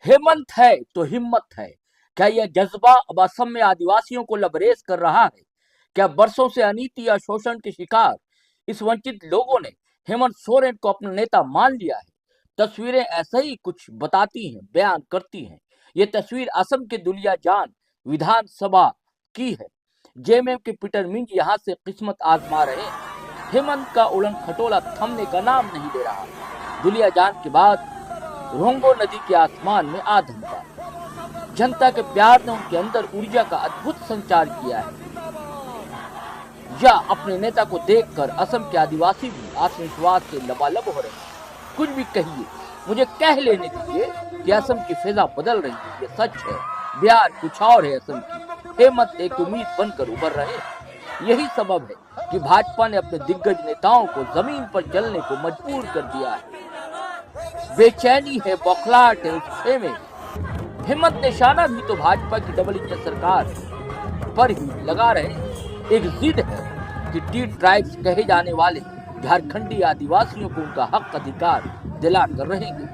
हेमंत है तो हिम्मत है। क्या यह जज्बा अब असम में आदिवासियों को लबरेज कर रहा है? क्या बरसों से अनीति या शोषण के शिकार इस वंचित लोगों ने हेमंत सोरेन को अपना नेता मान लिया है? तस्वीरें ऐसा ही कुछ बताती हैं, बयान करती हैं। ये तस्वीर असम के दुलियाजान विधानसभा की है। जेएमएम के पीटर मिंज यहाँ से किस्मत आजमा रहे हैं। हेमंत का उड़न खटोला थमने का नाम नहीं ले रहा। दुलियाजान के बाद रोंगो नदी के आसमान में आ धमका। जनता के प्यार ने उनके अंदर ऊर्जा का अद्भुत संचार किया है। या अपने नेता को देखकर असम के आदिवासी भी आत्मविश्वास से लबालब हो रहे हैं। कुछ भी कहिए, मुझे कह लेने दीजिए कि असम की फिजा बदल रही है। ये सच है। बिहार कुछ और है असम की। हेमंत एक उम्मीद बनकर उभर रहे हैं। यही सबब है कि भाजपा ने अपने दिग्गज नेताओं को जमीन पर चलने को मजबूर कर दिया है। बेचैनी है, बौखलाहट है उस खेमे। हेमंत निशाना भी तो भाजपा की डबल इंजन सरकार पर ही लगा रहे। एक जिद है कि टी ट्राइब्स कहे जाने वाले झारखंडी आदिवासियों को उनका हक अधिकार दिला कर रहेंगे।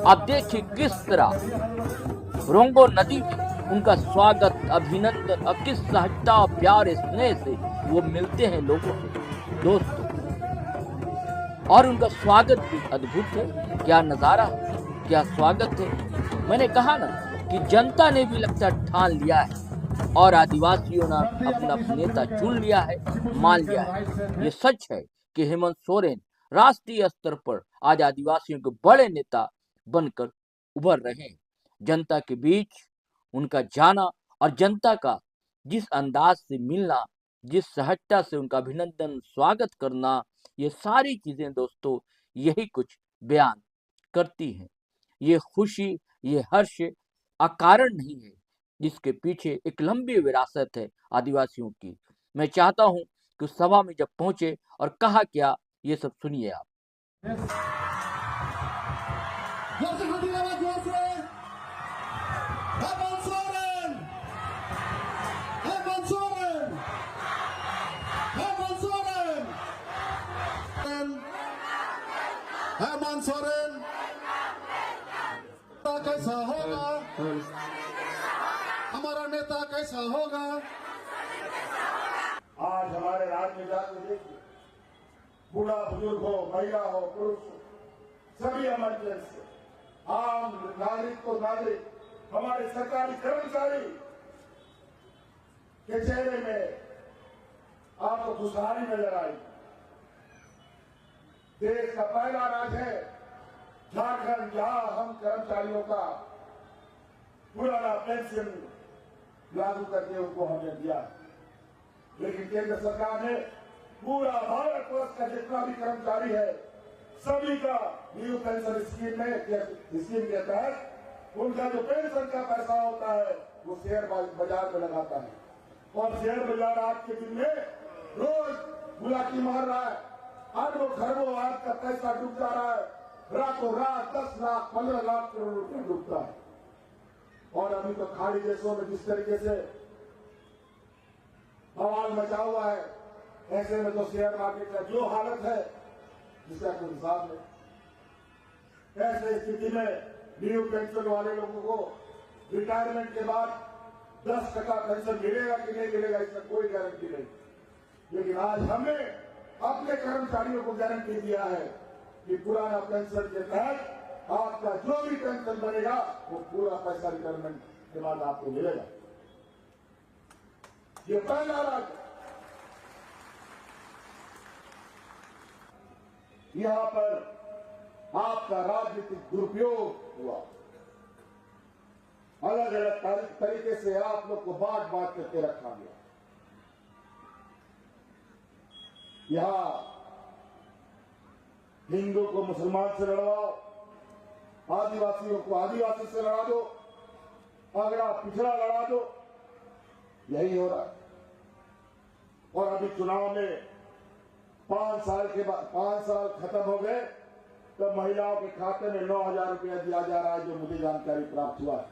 अब देखिए किस तरह रोंगो नदी में उनका स्वागत, अभिनंदन और किस सहजता और प्यार स्नेह से वो मिलते हैं लोगों से, दोस्तों। और उनका स्वागत भी अद्भुत है। क्या नजारा है, क्या स्वागत है। मैंने कहा ना कि जनता ने भी लगता ठान लिया है और आदिवासियों ने अपना नेता चुन लिया है, मान लिया है। ये सच है कि हेमंत सोरेन राष्ट्रीय स्तर पर आज आदिवासियों के बड़े नेता बनकर उभर रहे हैं। जनता के बीच उनका जाना और जनता का जिस अंदाज से मिलना, जिस सहजता से उनका अभिनंदन स्वागत करना, ये सारी चीजें दोस्तों यही कुछ बयान करती हैं। ये खुशी, ये हर्ष अकारण नहीं है, जिसके पीछे एक लंबी विरासत है आदिवासियों की। मैं चाहता हूं कि उस सभा में जब पहुंचे और कहा क्या, ये सब सुनिए आप। हेमंत सोरेन कैसा होगा, हमारा नेता कैसा होगा। आज हमारे राज्य में जाकर देखिए, बूढ़ा बुजुर्ग हो, महिला हो, पुरुष हो, सभी इमरजेंसी, आम नागरिक तो नागरिक, हमारे सरकारी कर्मचारी के चेहरे में आपको खुशहाली नजर आई। देश का पहला राज्य है झारखंड जहां हम कर्मचारियों का पुराना पेंशन लागू करके उनको हमने दिया। लेकिन केंद्र सरकार ने पूरा भारतवर्ष का जितना भी कर्मचारी है सभी का न्यू पेंशन स्कीम के तहत उनका जो पेंशन का पैसा होता है वो शेयर बाजार में लगाता है। और शेयर बाजार आज के दिन में रोज बुलाकी मार रहा है। अरबों खरबों आज का पैसा डूब जा रहा है। रातों रात 10 लाख 15 लाख करोड़ रुपया डूबता है। और अभी तो खाड़ी देशों में जिस तरीके से बवाल मचा हुआ है, ऐसे में तो शेयर मार्केट का जो हालत है जिसका कोई हिसाब नहीं। ऐसे स्थिति में न्यू पेंशन वाले लोगों को रिटायरमेंट के बाद 10% पेंशन मिलेगा कि नहीं मिलेगा इसका कोई गारंटी नहीं। लेकिन आज हमने अपने कर्मचारियों को गारंटी दिया है कि पुराना पेंशन के तहत आपका जो भी पेंशन बनेगा वो पूरा पैसा रिटायरमेंट के बाद आपको मिलेगा। ये पहला राज्य यहां पर आपका राजनीतिक दुरुपयोग हुआ। अलग अलग तरीके से आप लोग को बांट बांट करके रखा गया। यहां हिंदू को मुसलमान से लड़वाओ, आदिवासियों को आदिवासी से लड़ा दो, अगड़ा पिछड़ा लड़ा दो, यही हो रहा है। और अभी चुनाव में 5 साल के बाद 5 साल खत्म हो गए तो महिलाओं के खाते में 9,000 रुपया दिया जा रहा है, जो मुझे जानकारी प्राप्त हुआ है।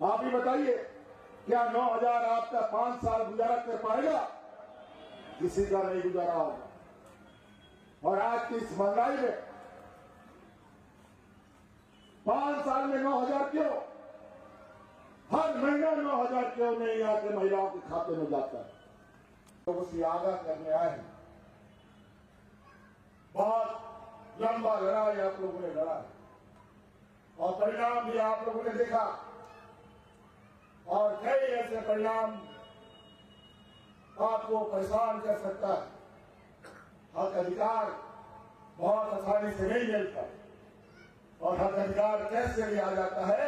आप ही बताइए, क्या 9,000 आपका 5 साल गुजारा कर पाएगा? किसी का नहीं गुजारा होगा। और आज की इस महंगाई में 5 साल में 9,000 क्यों? हर महीना 9,000 क्यों नहीं यहाँ के महिलाओं के खाते में जाता है? तो उसी आगाह करने आए हैं। बहुत लंबा लड़ाई आप लोगों ने लड़ा है और परिणाम भी आप लोगों ने देखा और कई ऐसे परिणाम आपको परेशान कर सकता है। हक अधिकार बहुत आसानी से नहीं मिलता और हक अधिकार कैसे लिया जाता है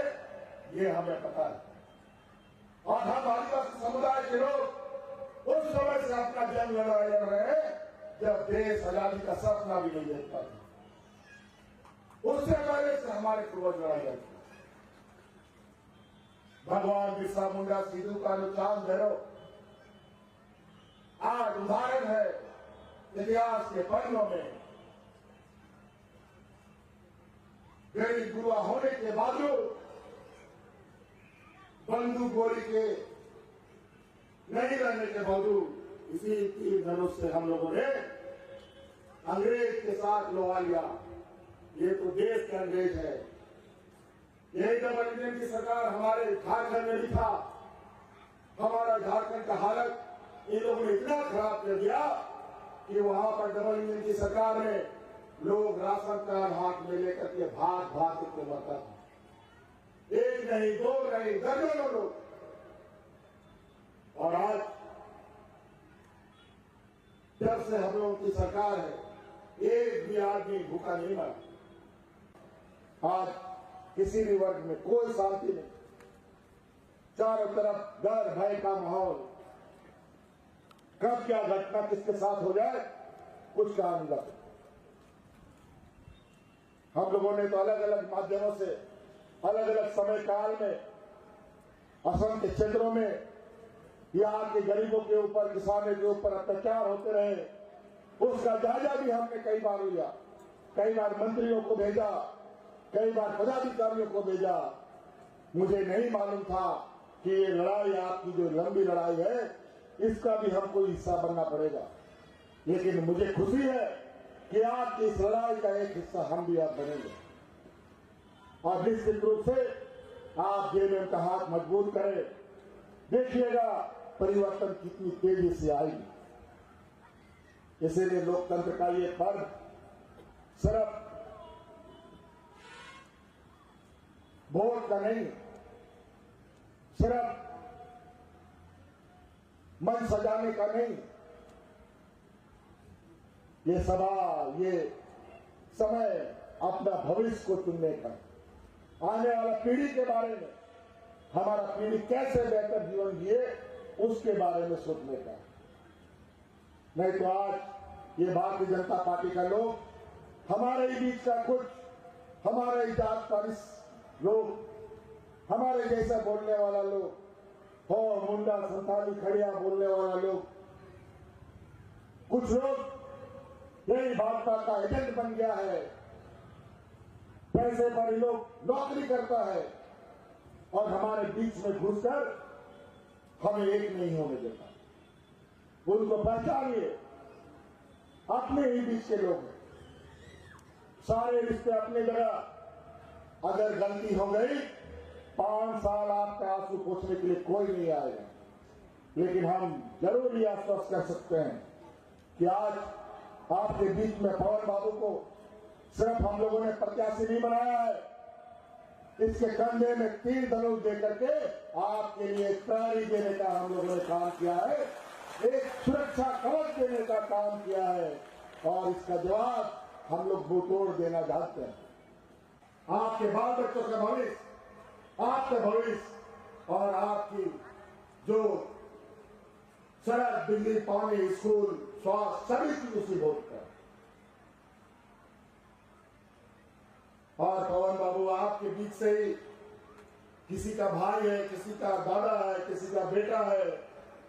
ये हमें पता है। और हम आदिवासी समुदाय के लोग उस समय से अपना जंग लड़ रहे हैं जब देश आजादी का सपना भी नहीं देखता था। उससे पहले से हमारे पूर्वज लड़ाई लड़ते। भगवान बिरसा मुंडा, सिद्धू कान्हू, चांद भैरव आज उदाहरण है इतिहास के पन्नों में। गरीब गुरुआ होने के बावजूद बंदूक गोली के नहीं रहने के बावजूद इसी तीर धनुष से हम लोगों ने अंग्रेज के साथ लड़ा लिया। ये तो देश के अंग्रेज है। यही डबल इंजन की सरकार हमारे झारखंड में भी था। हमारा झारखंड का हालत इन लोगों ने इतना खराब कर दिया कि वहां पर डबल इंजन की सरकार में लोग राशन कार्ड हाथ में लेकर के भाग भाग के मरता था। एक नहीं, दो नहीं, दर्जनों लोग। और आज जब से हम लोगों की सरकार है, एक भी आदमी भूखा नहीं मरा। आज किसी भी वर्ग में कोई शांति नहीं, चारों तरफ डर भय का माहौल। कब क्या घटना किसके साथ हो जाए कुछ कहा नहीं जा सकता। हम लोगों ने तो अलग अलग माध्यमों से अलग अलग समय काल में असम के क्षेत्रों में यहाँ के गरीबों के ऊपर, किसानों के ऊपर अत्याचार होते रहे, उसका जायजा भी हमने कई बार लिया। कई बार मंत्रियों को भेजा, कई बार पदाधिकारियों को भेजा। मुझे नहीं मालूम था कि ये लड़ाई, आपकी जो लंबी लड़ाई है, इसका भी हमको हिस्सा बनना पड़ेगा। लेकिन मुझे खुशी है कि आपकी इस लड़ाई का एक हिस्सा हम भी आप बनेंगे और निश्चित रूप से आप जेएमएम का हाथ मजबूत करें। देखिएगा परिवर्तन कितनी तेजी से आएगी। इसीलिए लोकतंत्र का ये पर्व सिर्फ वोट का नहीं, सिर्फ मन सजाने का नहीं, ये सवाल, ये समय अपना भविष्य को चुनने का, आने वाला पीढ़ी के बारे में, हमारा पीढ़ी कैसे बेहतर जीवन जिए उसके बारे में सोचने का। नहीं तो आज ये भारतीय जनता पार्टी का लोग, हमारे ही बीच का कुछ, हमारे ही जात पारिस लोग, हमारे जैसा बोलने वाला लोग, हो मुंडा, संताली, खड़िया बोलने वाला लोग, कुछ लोग यही भाजपा का एजेंट बन गया है। पैसे पर लोग नौकरी करता है और हमारे बीच में घुसकर हमें एक नहीं होने देता। उनको पहचानिए, अपने ही बीच के लोग हैं। सारे रिश्ते अपनी जगह। अगर गलती हो गई 5 साल आपका आंसू पोंछने के लिए कोई नहीं आएगा। लेकिन हम जरूर ये आश्वस्त कर सकते हैं कि आज आपके बीच में पवन बाबू को सिर्फ हम लोगों ने प्रत्याशी नहीं बनाया है, इसके कंधे में तीर धनुष देकर के आपके लिए एक प्रहरी देने का हम लोगों ने काम किया है, एक सुरक्षा कवच देने का काम किया है और इसका जवाब हम लोग मुंहतोड़ देना चाहते हैं। आपके बाल बच्चों का भविष्य, आपका भविष्य और आपकी जो सड़क, बिजली, पानी, स्कूल, स्वास्थ्य सभी चीज उसी वोट पर। और पवन बाबू आपके बीच से ही किसी का भाई है, किसी का दादा है, किसी का बेटा है,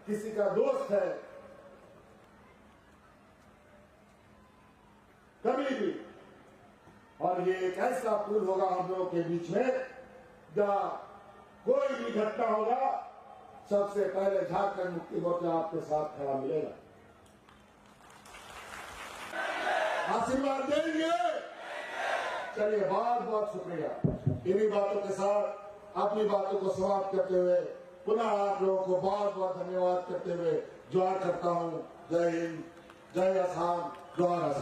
किसी का दोस्त है, कभी भी। और ये एक ऐसा पुल होगा हम लोगों के बीच में जहां कोई भी घटना होगा सबसे पहले झारखंड मुक्ति मोर्चा आपके साथ खड़ा मिलेगा। आशीर्वाद देंगे। चलिए, बहुत बहुत शुक्रिया। इन्हीं बातों के साथ अपनी बातों को समाप्त करते हुए पुनः आप लोगों को बहुत बहुत धन्यवाद करते हुए जोहार करता हूँ। जय हिंद, जय आसाम, जोहार आसाम।